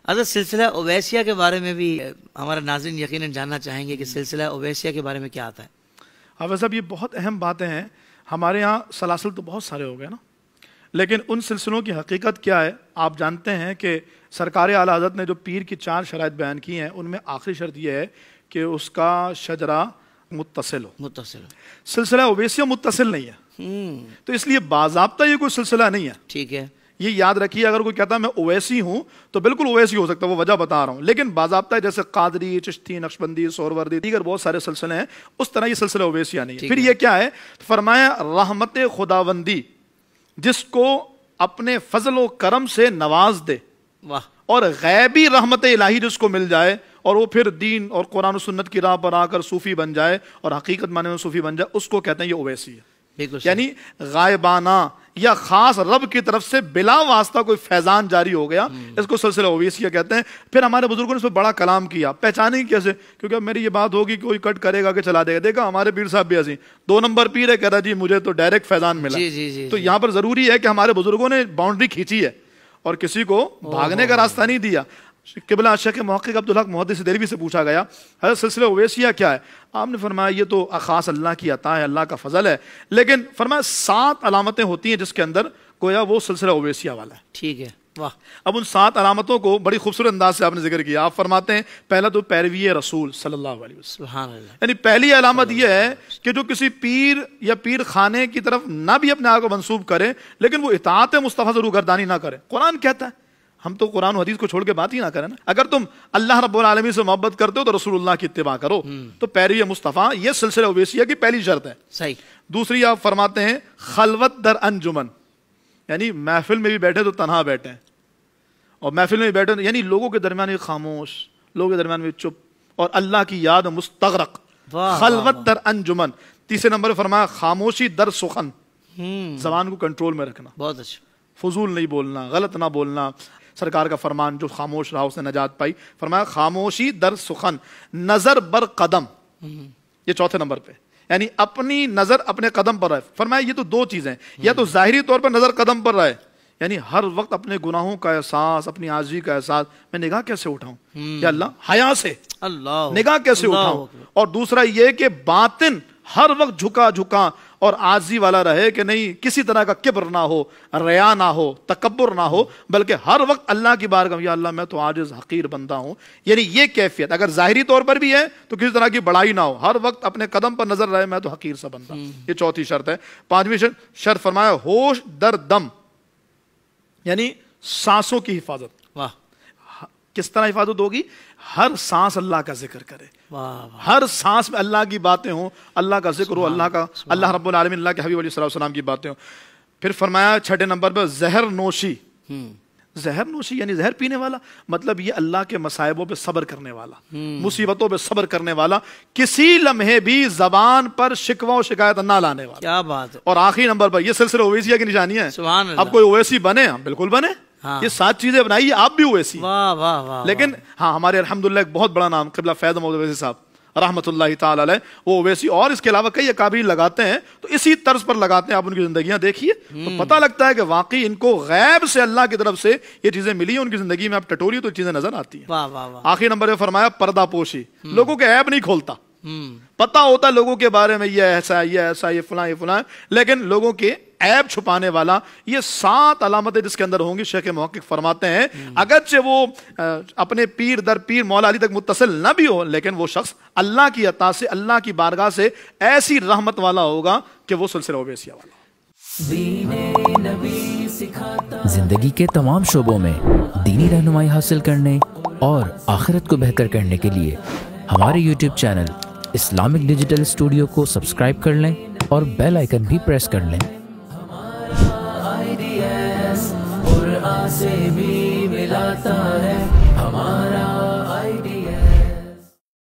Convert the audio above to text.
حضرت سلسلہ اویسیہ کے بارے میں بھی ہمارا ناظرین یقیناً جاننا چاہیں گے کہ سلسلہ اویسیہ کے بارے میں کیا آتا ہے؟ حافظ صاحب یہ بہت اہم باتیں ہیں. ہمارے ہاں سلاسل تو بہت سارے ہو گئے نا، لیکن ان سلسلوں کی حقیقت کیا ہے آپ جانتے ہیں کہ سرکار اعلیٰ حضرت نے جو پیر کی 4 شرائط بیان کی ہیں ان میں آخری شرط یہ ہے کہ اس کا شجرہ متصل ہو. سلسلہ اویسیہ متصل نہیں ہے، تو اس لیے باضابطہ یہ کوئی سلسلہ نہیں ہے. ٹھیک ہے، یہ یاد رکھیے. اگر کوئی کہتا ہے میں اویسی ہوں تو بالکل اویسی ہو سکتا ہے، وہ وجہ بتا رہا ہوں، لیکن باضابطہ جیسے قادری، چشتی، نقشبندی، سہروردی، دیگر بہت سارے سلسلے ہیں، اس طرح یہ سلسلہ اویسیہ نہیں ہے. پھر یہ کیا ہے؟ فرمایا رحمت خداوندی جس کو اپنے فضل و کرم سے نواز دے، اور غیبی رحمت الہی جس کو مل جائے اور وہ پھر دین اور قرآن و سنت کی راہ پر آ کر صوفی بن جائے اور حقیقت معنی میں صوفی بن جائے، اس کو کہتے ہیں یہ اویسی ہے. یعنی غائبانہ یا خاص رب کی طرف سے بلا واسطہ کوئی فیضان جاری ہو گیا، اس کو سلسلہ اویسیہ کہتے ہیں. پھر ہمارے بزرگوں نے اس پہ بڑا کلام کیا. پہچانیں کیسے؟ کیونکہ میری یہ بات ہوگی کوئی کٹ کرے گا کہ چلا دے گا. دیکھا ہمارے پیر صاحب بھی ایسی 2 نمبر پیر ہے، کہتا جی مجھے تو ڈائریکٹ فیضان ملا. تو یہاں پر ضروری ہے کہ ہمارے بزرگوں نے باؤنڈری کھینچی ہے اور کسی کو بھاگنے کا راستہ نہیں دیا. قبلہ شیخ محقق عبدالحق محدث دہلوی سے پوچھا گیا حضرت سلسلہ اویسیہ کیا ہے؟ آپ نے فرمایا یہ تو خاص اللہ کی عطا ہے، اللہ کا فضل ہے، لیکن فرمایا 7 علامتیں ہوتی ہیں جس کے اندر گویا وہ سلسلہ اویسیہ والا ہے. ٹھیک ہے، واہ. اب ان 7 علامتوں کو بڑی خوبصورت انداز سے آپ نے ذکر کیا. آپ فرماتے ہیں پہلا تو پیروی رسول صلی اللہ علیہ وسلم. سبحان اللہ. یعنی پہلی علامت یہ ہے کہ جو کسی پیر یا پیر خانے کی طرف نہ بھی اپنے آپ کو منسوب کرے لیکن وہ اطاعت مصطفیٰ ضرور گردانی نہ کرے. قرآن کہتا ہے، ہم تو قرآن و حدیث کو چھوڑ کے بات ہی نہ کریں نا. اگر تم اللہ رب العالمین سے محبت کرتے ہو تو رسول اللہ کی اتباع کرو. تو پیروی مصطفیٰ یہ سلسلہ اویسیہ کی پہلی شرط ہے. صحیح. دوسری آپ فرماتے ہیں خلوت در انجمن، یعنی محفل میں بھی بیٹھے تو تنہا بیٹھے، اور محفل میں بھی بیٹھے یعنی لوگوں کے درمیان بھی خاموش، لوگوں کے درمیان بھی چپ، اور اللہ کی یاد مستغرق. خلوت در انجمن. تیسرے نمبر پر فرمایا خاموشی در سخن، زبان کو کنٹرول میں رکھنا. بہت اچھا. فضول نہیں بولنا، غلط نہ بولنا. سرکار کا فرمان جو خاموش رہا اس نے نجات پائی. فرمایا خاموشی در سخن، نظر بر قدم. یہ چوتھے نمبر پہ، یعنی اپنی نظر اپنے قدم پر رہے. فرمایا یہ تو 2 چیزیں، یا تو ظاہری طور پر نظر قدم پر رہے، یعنی ہر وقت اپنے گناہوں کا احساس، اپنی عاجزی کا احساس، میں نگاہ کیسے اٹھاؤں یا اللہ حیا سے اللہ نگاہ کیسے اٹھاؤں. اور دوسرا یہ کہ باطن ہر وقت جھکا جھکا اور عاجزی والا رہے کہ نہیں کسی طرح کا کبر نہ ہو، ریا نہ ہو، تکبر نہ ہو، بلکہ ہر وقت اللہ کی بارگاہ یا اللہ میں تو عاجز حقیر بندہ ہوں. یعنی یہ کیفیت اگر ظاہری طور پر بھی ہے تو کسی طرح کی بڑائی نہ ہو، ہر وقت اپنے قدم پر نظر رہے میں تو حقیر سا بندہ. یہ چوتھی شرط ہے. 5ویں شرط فرمایا ہوش در دم، یعنی سانسوں کی حفاظت. واہ. کس طرح حفاظت ہوگی؟ ہر سانس اللہ کا ذکر کرے، ہر سانس میں اللہ کی باتیں ہوں، اللہ کا ذکر ہو، اللہ رب العالمین، اللہ کے حبیب علیہ السلام کی باتیں ہوں. پھر فرمایا 6 نمبر پر زہر نوشی. زہر نوشی یعنی زہر پینے والا، مطلب یہ اللہ کے مصائبوں پہ صبر کرنے والا، مصیبتوں پہ صبر کرنے والا، کسی لمحے بھی زبان پر شکوہ و شکایت نہ لانے والا. کیا بات ہے. اور آخری نمبر پر یہ سلسلہ اویسیہ کی نشانی ہے. سبحان اللہ. اب کوئی اویسی بنے، بالکل بنے. یہ 7 چیزیں بنائیے آپ بھی اویسی. واہ واہ واہ. لیکن ہاں ہمارے الحمدللہ ایک بہت بڑا نام قبلہ فیض محمد اویسی صاحب رحمۃ اللہ تعالی علیہ، وہ اویسی اور اس کے علاوہ کئی اکابرین لگاتے ہیں، تو اسی طرز پر لگاتے ہیں. آپ ان کی زندگیاں دیکھیے تو پتہ لگتا ہے کہ واقعی ان کو غیب سے اللہ کی طرف سے یہ چیزیں ملی ہیں. ان کی زندگی میں آپ ٹٹوری تو چیزیں نظر آتی ہیں. واہ واہ واہ. آخری نمبر پہ فرمایا پردہ پوشی، لوگوں کے عیب نہیں کھولتا. پتہ ہوتا ہے لوگوں کے بارے میں یہ ایسا یہ ایسا، یہ فلاں یہ فلاں، لیکن لوگوں کے عیب چھپانے والا. یہ 7 علامتیں جس کے اندر ہوں گی. شیخ محقق فرماتے ہیں اگرچہ وہ اپنے پیر در پیر مولا علی تک متصل نہ بھی ہو، لیکن وہ شخص اللہ کی عطا سے، اللہ کی بارگاہ سے ایسی رحمت والا ہوگا کہ وہ سلسلہ اویسیہ والا. زندگی کے تمام شعبوں میں دینی رہنمائی حاصل کرنے اور آخرت کو بہتر کرنے کے لیے ہمارے YouTube channel Islamic digital studio کو سبسکرائب کر لیں اور بیل آئیکن بھی پریس کر لیں. قرآن سے بھی ملاتا ہے